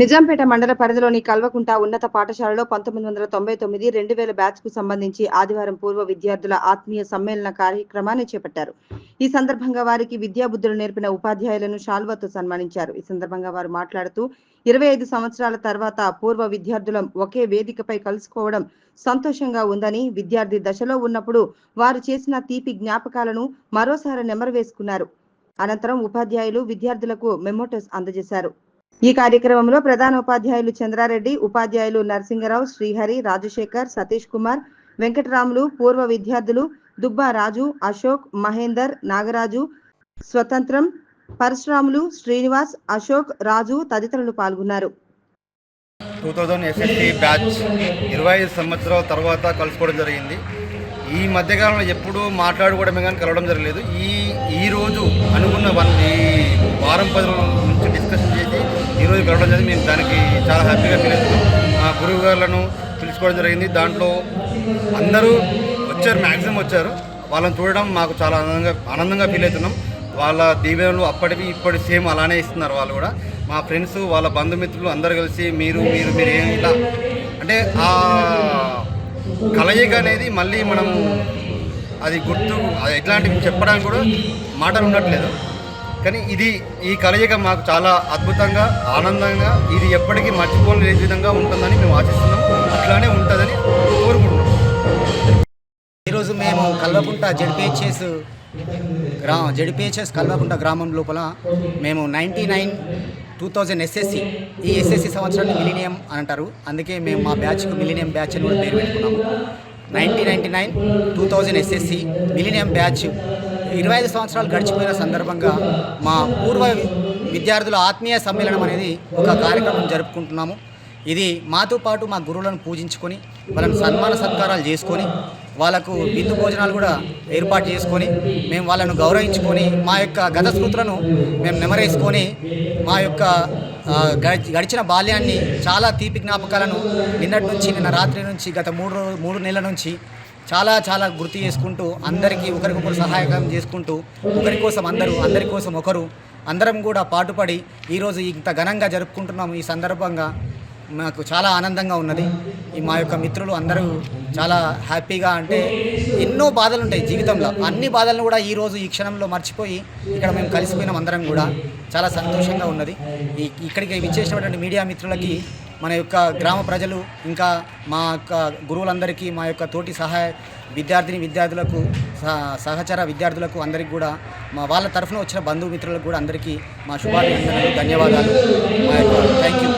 నిజాంపేట మండల పరిధిలోని కల్వకుంట ఉన్నత పాఠశాలలో 1999-2000 బ్యాచ్ కు సంబంధించి ఆదివారం పూర్వ విద్యార్థుల ఆత్మీయ సమ్మేళన కార్యక్రమాన్ని చేపట్టారు. ఈ సందర్భంగా వారికి విద్యాబుద్ధులు నేర్పిన ఉపాధ్యాయులను శాల్వాతో సన్మానించారు. ఈ సందర్భంగా వారు మాట్లాడుతూ 25 సంవత్సరాల తర్వాత పూర్వ విద్యార్థులం ఒకే వేదికపై కలుసుకోవడం సంతోషంగా ఉందని, విద్యార్థి దశలో ఉన్నప్పుడు వారు చేసిన తీపి జ్ఞాపకాలను మరోసారి నెమరువేసుకున్నారు. అనంతరం ఉపాధ్యాయులు విద్యార్థులకు మెమోటోస్ అందజేశారు. ఈ కార్యక్రమంలో ప్రధాన ఉపాధ్యాయులు చంద్రారెడ్డి, ఉపాధ్యాయులు నరసింగరావు, శ్రీహరి, రాజశేఖర్, సతీష్ కుమార్, వెంకటరాములు, పూర్వ విద్యార్థులు దుబ్బా రాజు, అశోక్, మహేందర్, నాగరాజు, స్వతంత్రం, పరశురాములు, శ్రీనివాస్, అశోక్, రాజు తదితరులు పాల్గొన్నారు. 2000 ఎస్ఎస్సి బ్యాచ్ 25 సంవత్సరాల తర్వాత కలుసుకోవడం జరిగింది. ఈ మధ్యకాలంలో ఎప్పుడూ మాట్లాడుకోవడమే కానీ కలవడం జరగలేదు. ఈరోజు అనుకున్న వారం 10 రోజుల నుంచి డిస్కషన్ చేసి ఈరోజు కలవడం జరిగింది. మేము దానికి చాలా హ్యాపీగా ఫీల్ అవుతున్నాం. మా గురువు గారులను పిలుచుకోవడం జరిగింది. దాంట్లో అందరూ వచ్చారు, మ్యాక్సిమం వచ్చారు. వాళ్ళని చూడడం మాకు చాలా ఆనందంగా ఫీల్ అవుతున్నాం. వాళ్ళ దీవెనలు అప్పటివి ఇప్పటి సేమ్ అలానే ఇస్తున్నారు. వాళ్ళు కూడా మా ఫ్రెండ్స్, వాళ్ళ బంధుమిత్రులు అందరూ కలిసి మీరు ఏం ఇలా అంటే ఆ కలయిక అనేది మళ్ళీ మనం అది అది ఎట్లాంటివి చెప్పడానికి కూడా మాటలు ఉండట్లేదు. కానీ ఈ కలయిక మాకు చాలా అద్భుతంగా, ఆనందంగా, ఇది ఎప్పటికీ మర్చిపోలేని విధంగా ఉంటుందని మేము ఆశిస్తున్నాం. అట్లానే ఉంటుందని కోరుకుంటున్నాం. ఈరోజు మేము కల్వకుంట జెడ్పీహెచ్ఎస్ కల్వకుంట గ్రామం లోపల మేము 2000 ఎస్ఎస్సి ఈ ఎస్ఎస్సి సంవత్సరాన్ని మిలీనియం అని అంటారు. అందుకే మేము మా బ్యాచ్కు మిలీనియం బ్యాచ్ అని కూడా పేరు పెట్టుకున్నాము. 2000 ఎస్ఎస్సి మిలీనియం బ్యాచ్ 25 సంవత్సరాలు గడిచిపోయిన సందర్భంగా మా పూర్వ విద్యార్థుల ఆత్మీయ సమ్మేళనం అనేది ఒక కార్యక్రమం జరుపుకుంటున్నాము. ఇది మాతో పాటు మా గురువులను పూజించుకొని, వాళ్ళని సన్మాన సత్కారాలు చేసుకొని, వాళ్ళకు విందు భోజనాలు కూడా ఏర్పాటు చేసుకొని, మేము వాళ్ళను గౌరవించుకొని, మా యొక్క గత స్మృతులను మేము నెమరేసుకొని, మా యొక్క గడిచిన బాల్యాన్ని, చాలా తీపి జ్ఞాపకాలను నిన్న రాత్రి నుంచి గత 3 నెలల నుంచి చాలా గుర్తు చేసుకుంటూ, అందరికీ ఒకరికొకరు సహాయకం చేసుకుంటూ, ఒకరి కోసం అందరి కోసం ఒకరు అందరం కూడా పాటుపడి ఈరోజు ఇంత ఘనంగా జరుపుకుంటున్నాము. ఈ సందర్భంగా మాకు చాలా ఆనందంగా ఉన్నది. మా యొక్క మిత్రులు అందరూ చాలా హ్యాపీగా, అంటే ఎన్నో బాధలు ఉంటాయి జీవితంలో, అన్ని బాధలను కూడా ఈరోజు ఈ క్షణంలో మర్చిపోయి ఇక్కడ మేము కలిసిపోయినాం. అందరం కూడా చాలా సంతోషంగా ఉన్నది. ఇక్కడికి విచ్చేసినటువంటి మీడియా మిత్రులకి, మన యొక్క గ్రామ ప్రజలు, ఇంకా మా యొక్క గురువులందరికీ, మా యొక్క తోటి విద్యార్థులకు, సహచర విద్యార్థులకు అందరికీ కూడా, వాళ్ళ తరఫున వచ్చిన బంధుమిత్రులకు కూడా అందరికీ మా శుభాభినందనలు, ధన్యవాదాలు. మా యొక్క థ్యాంక్ యూ.